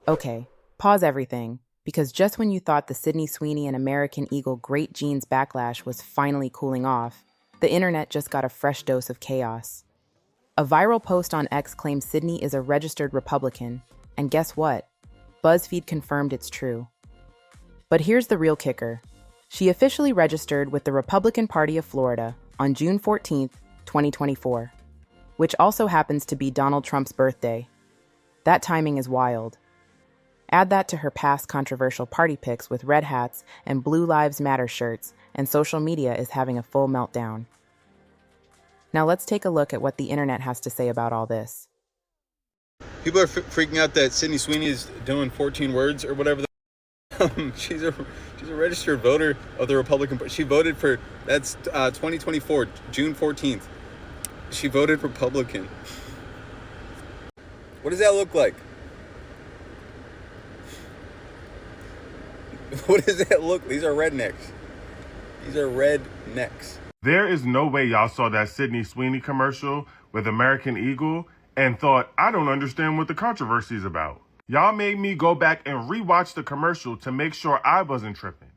Okay, pause everything, because just when you thought the Sydney Sweeney and American Eagle Great Jeans backlash was finally cooling off, the internet just got a fresh dose of chaos. A viral post on X claims Sydney is a registered Republican, and guess what? BuzzFeed confirmed it's true. But here's the real kicker. She officially registered with the Republican Party of Florida on June 14th, 2024, which also happens to be Donald Trump's birthday. That timing is wild. Add that to her past controversial party pics with red hats and Blue Lives Matter shirts, and social media is having a full meltdown. Now let's take a look at what the internet has to say about all this. People are freaking out that Sydney Sweeney is doing 14 words or whatever. She's a registered voter of the Republican Party. She voted for, that's 2024, June 14th. She voted Republican. What does that look like? What does that look? These are rednecks. These are rednecks. There is no way y'all saw that Sydney Sweeney commercial with American Eagle and thought, I don't understand what the controversy is about. Y'all made me go back and rewatch the commercial to make sure I wasn't tripping.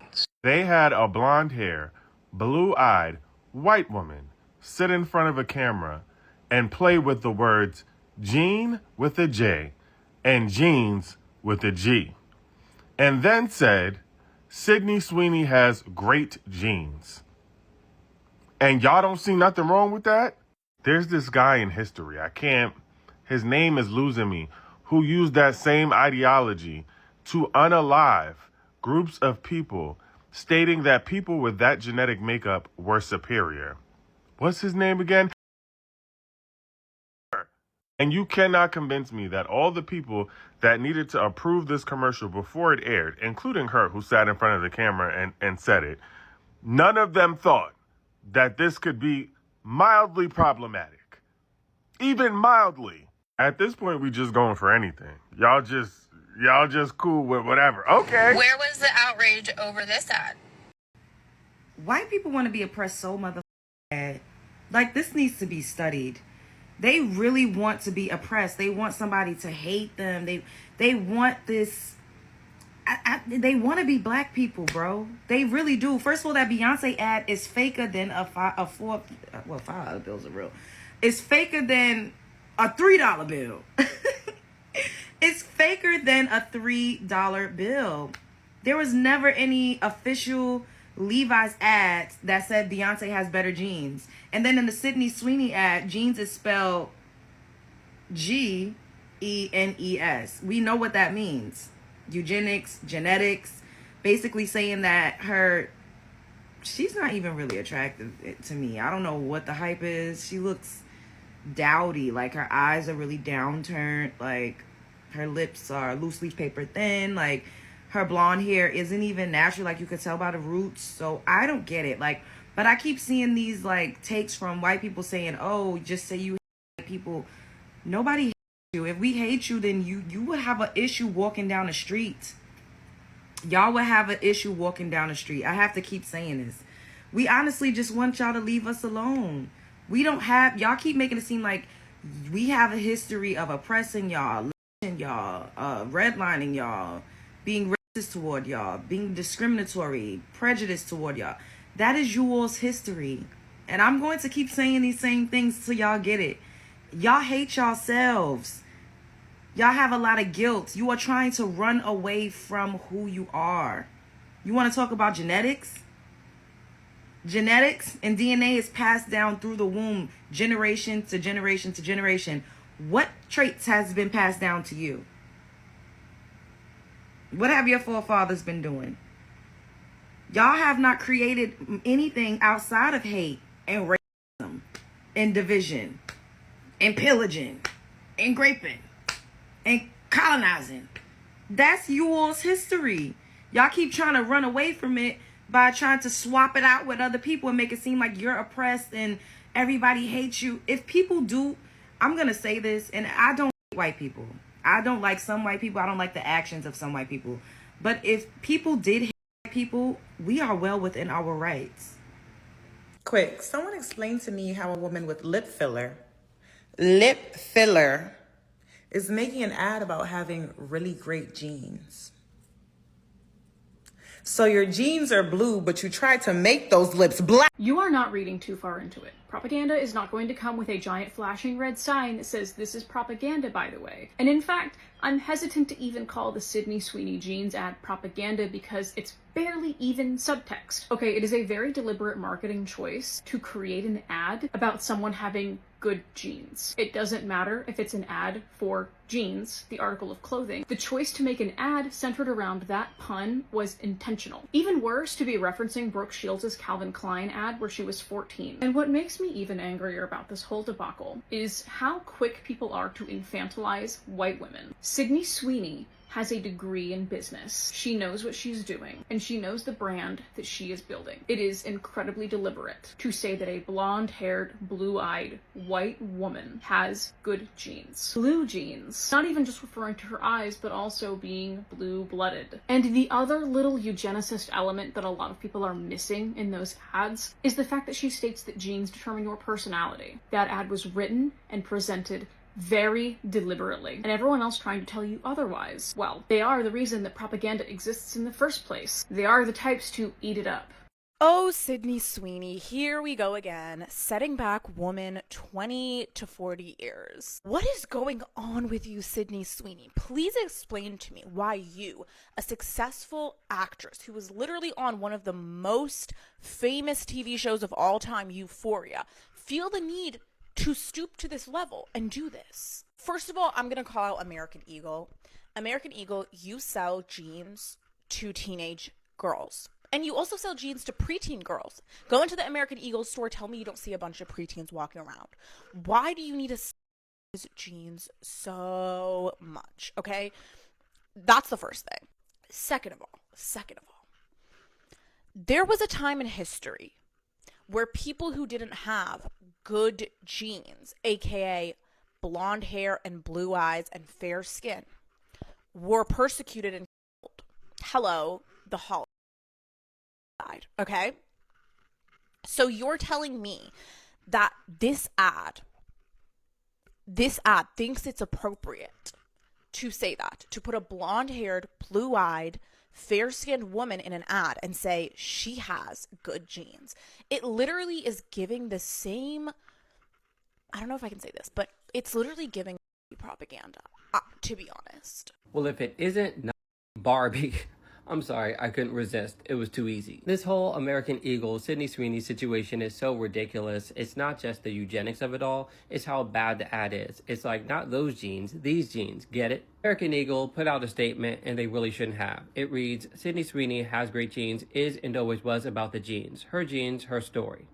They had a blonde hair, blue-eyed, white woman sit in front of a camera and play with the words Jean with a J and jeans with a G. And then said, Sydney Sweeney has great jeans. And y'all don't see nothing wrong with that? There's this guy in history, his name is losing me, who used that same ideology to unalive groups of people, stating that people with that genetic makeup were superior. What's his name again? And you cannot convince me that all the people that needed to approve this commercial before it aired, including her who sat in front of the camera and said it, none of them thought that this could be mildly problematic. Even mildly. At this point, we just going for anything. Y'all just cool with whatever. Okay. Where was the outrage over this at? White people want to be oppressed so motherfucking bad. Like, this needs to be studied. They really want to be oppressed. They want somebody to hate them. They want this. They want to be black people, bro. They really do. First of all, that Beyonce ad is faker than $5 bills are real. It's faker than a $3 bill. It's faker than a $3 bill. There was never any official Levi's ads that said Beyonce has better jeans. And then in the Sydney Sweeney ad, jeans is spelled Genes. We know what that means. Eugenics, genetics, basically saying that she's not even really attractive to me. I don't know what the hype is. She looks dowdy, like her eyes are really downturned, like her lips are loose leaf paper thin, like her blonde hair isn't even natural, like you could tell by the roots. So I don't get it. Like, but I keep seeing these like takes from white people saying, oh, just say you hate white people. Nobody hates you. If we hate you, then you would have an issue walking down the street. Y'all would have an issue walking down the street. I have to keep saying this. We honestly just want y'all to leave us alone. We don't have, y'all keep making it seem like we have a history of oppressing y'all, lynching y'all, redlining y'all, being racist toward y'all, being discriminatory, prejudiced toward y'all. That is you all's history. And I'm going to keep saying these same things till y'all get it. Y'all hate yourselves. Y'all have a lot of guilt. You are trying to run away from who you are. You want to talk about genetics? Genetics and DNA is passed down through the womb, generation to generation to generation. What traits has been passed down to you? What have your forefathers been doing? Y'all have not created anything outside of hate and racism and division and pillaging and raping and colonizing. That's you all's history. Y'all keep trying to run away from it by trying to swap it out with other people and make it seem like you're oppressed and everybody hates you. If people do, I'm going to say this, and I don't like white people. I don't like some white people. I don't like the actions of some white people. But if people did hate white people, we are well within our rights. Quick, someone explain to me how a woman with lip filler is making an ad about having really great jeans. So your jeans are blue, but you tried to make those lips black. You are not reading too far into it. Propaganda is not going to come with a giant flashing red sign that says this is propaganda, by the way. And in fact, I'm hesitant to even call the Sydney Sweeney jeans ad propaganda because it's barely even subtext. Okay, it is a very deliberate marketing choice to create an ad about someone having good jeans. It doesn't matter if it's an ad for jeans, the article of clothing. The choice to make an ad centered around that pun was intentional. Even worse, to be referencing Brooke Shields' Calvin Klein ad where she was 14. And what makes me even angrier about this whole debacle is how quick people are to infantilize white women. Sydney Sweeney has a degree in business. She knows what she's doing, and she knows the brand that she is building. It is incredibly deliberate to say that a blonde-haired, blue-eyed, white woman has good genes. Blue genes. Not even just referring to her eyes, but also being blue-blooded. And the other little eugenicist element that a lot of people are missing in those ads is the fact that she states that genes determine your personality. That ad was written and presented very deliberately, and everyone else trying to tell you otherwise. Well, they are the reason that propaganda exists in the first place. They are the types to eat it up. Oh, Sydney Sweeney, here we go again, setting back woman 20 to 40 years. What is going on with you, Sydney Sweeney? Please explain to me why you, a successful actress who was literally on one of the most famous TV shows of all time, Euphoria, feel the need to stoop to this level and do this. First of all, I'm going to call out American Eagle. American Eagle, you sell jeans to teenage girls. And you also sell jeans to preteen girls. Go into the American Eagle store, tell me you don't see a bunch of preteens walking around. Why do you need to sell these jeans so much, okay? That's the first thing. Second of all, there was a time in history where people who didn't have good genes, aka blonde hair and blue eyes and fair skin, were persecuted and killed. Hello, the Holocaust. Okay? So you're telling me that this ad thinks it's appropriate to say that, to put a blonde-haired, blue-eyed, fair-skinned woman in an ad and say she has good genes. It literally is giving the same, I don't know if I can say this, but it's literally giving propaganda, to be honest. Well, if it isn't Barbie, I'm sorry, I couldn't resist. It was too easy. This whole American Eagle, Sydney Sweeney situation is so ridiculous. It's not just the eugenics of it all, it's how bad the ad is. It's like, not those genes, these genes, get it? American Eagle put out a statement, and they really shouldn't have. It reads, Sydney Sweeney has great genes, is and always was about the genes. Her genes, her story.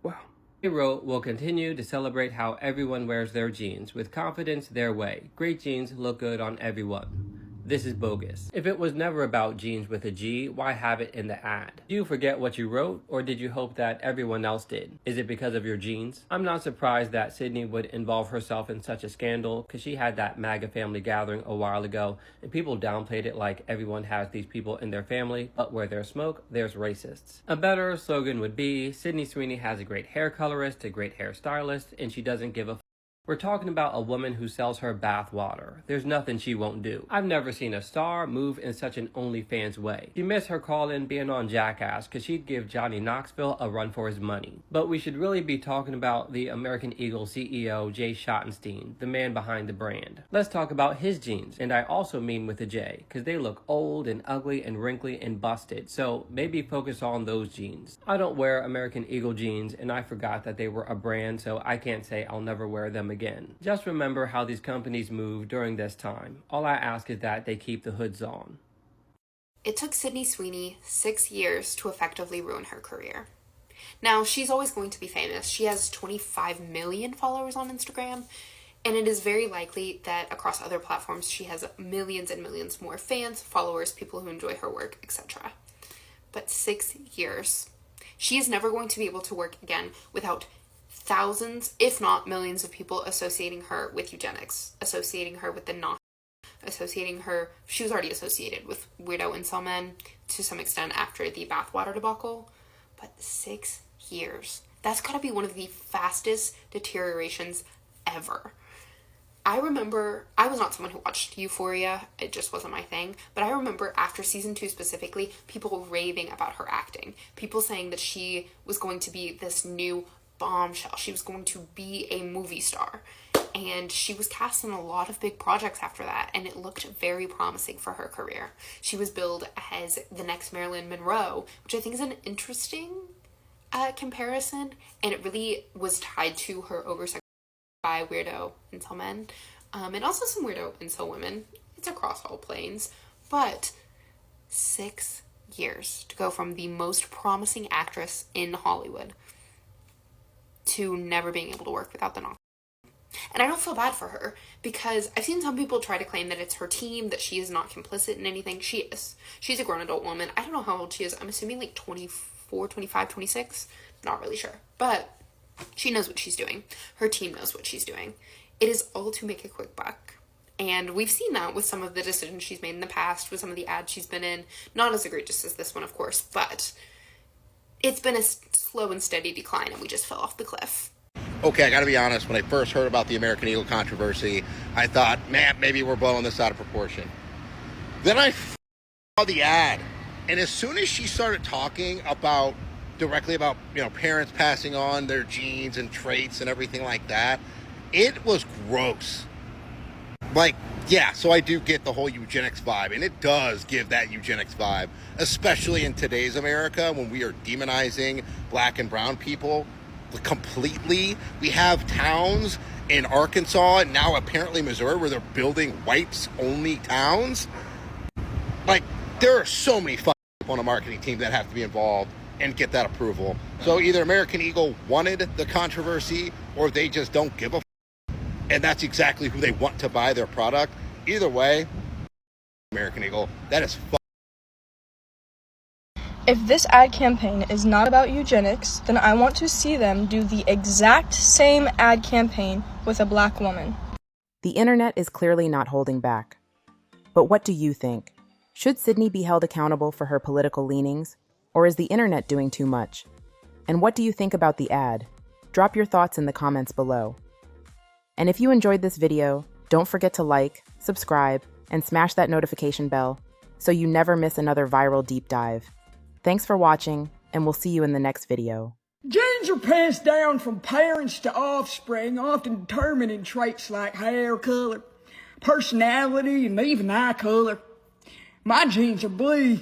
Wow. They wrote, we'll continue to celebrate how everyone wears their jeans, with confidence their way. Great jeans look good on everyone. This is bogus. If it was never about jeans with a G, why have it in the ad? Do you forget what you wrote, or did you hope that everyone else did? Is it because of your genes? I'm not surprised that Sydney would involve herself in such a scandal, because she had that MAGA family gathering a while ago, and people downplayed it like everyone has these people in their family, but where there's smoke, there's racists. A better slogan would be, Sydney Sweeney has a great hair colorist, a great hairstylist, and she doesn't give a We're talking about a woman who sells her bath water. There's nothing she won't do. I've never seen a star move in such an OnlyFans way. You miss her call-in being on Jackass because she'd give Johnny Knoxville a run for his money. But we should really be talking about the American Eagle CEO, Jay Schottenstein, the man behind the brand. Let's talk about his jeans, and I also mean with a J, because they look old and ugly and wrinkly and busted, so maybe focus on those jeans. I don't wear American Eagle jeans, and I forgot that they were a brand, so I can't say I'll never wear them again. Just remember how these companies move during this time. All I ask is that they keep the hoods on. It took Sydney Sweeney 6 years to effectively ruin her career. Now, she's always going to be famous. She has 25 million followers on Instagram, and it is very likely that across other platforms she has millions and millions more fans, followers, people who enjoy her work, etc. But 6 years. She is never going to be able to work again without thousands, if not millions of people associating her with eugenics, associating her with the Nazi, associating her, she was already associated with weirdo incel men to some extent after the bathwater debacle, but 6 years. That's gotta be one of the fastest deteriorations ever. I remember, I was not someone who watched Euphoria, it just wasn't my thing, but I remember after season 2 specifically, people raving about her acting. People saying that she was going to be this new bombshell. She was going to be a movie star. And she was cast in a lot of big projects after that, and it looked very promising for her career. She was billed as the next Marilyn Monroe, which I think is an interesting comparison, and it really was tied to her over-sexualization by weirdo incel men, and also some weirdo incel women. It's across all planes, but 6 years to go from the most promising actress in Hollywood to never being able to work without the knock. And I don't feel bad for her, because I've seen some people try to claim that it's her team, that she is not complicit in anything. She is. She's a grown adult woman. I don't know how old she is. I'm assuming like 24, 25, 26. Not really sure. But she knows what she's doing. Her team knows what she's doing. It is all to make a quick buck. And we've seen that with some of the decisions she's made in the past, with some of the ads she's been in. Not as egregious as this one, of course, but it's been a slow and steady decline, and we just fell off the cliff. Okay, I gotta be honest, when I first heard about the American Eagle controversy, I thought, man, maybe we're blowing this out of proportion. Then I saw the ad, and as soon as she started talking directly about, parents passing on their genes and traits and everything like that, it was gross. Like, yeah, so I do get the whole eugenics vibe, and it does give that eugenics vibe, especially in today's America when we are demonizing black and brown people completely. We have towns in Arkansas and now apparently Missouri where they're building whites-only towns. Like, there are so many fucking people on a marketing team that have to be involved and get that approval. So either American Eagle wanted the controversy or they just don't give a and that's exactly who they want to buy their product. Either way, American Eagle, that is If this ad campaign is not about eugenics, then I want to see them do the exact same ad campaign with a black woman. The internet is clearly not holding back. But what do you think? Should Sydney be held accountable for her political leanings? Or is the internet doing too much? And what do you think about the ad? Drop your thoughts in the comments below. And if you enjoyed this video, don't forget to like, subscribe, and smash that notification bell so you never miss another viral deep dive. Thanks for watching, and we'll see you in the next video. Genes are passed down from parents to offspring, often determining traits like hair color, personality, and even eye color. My genes are blue.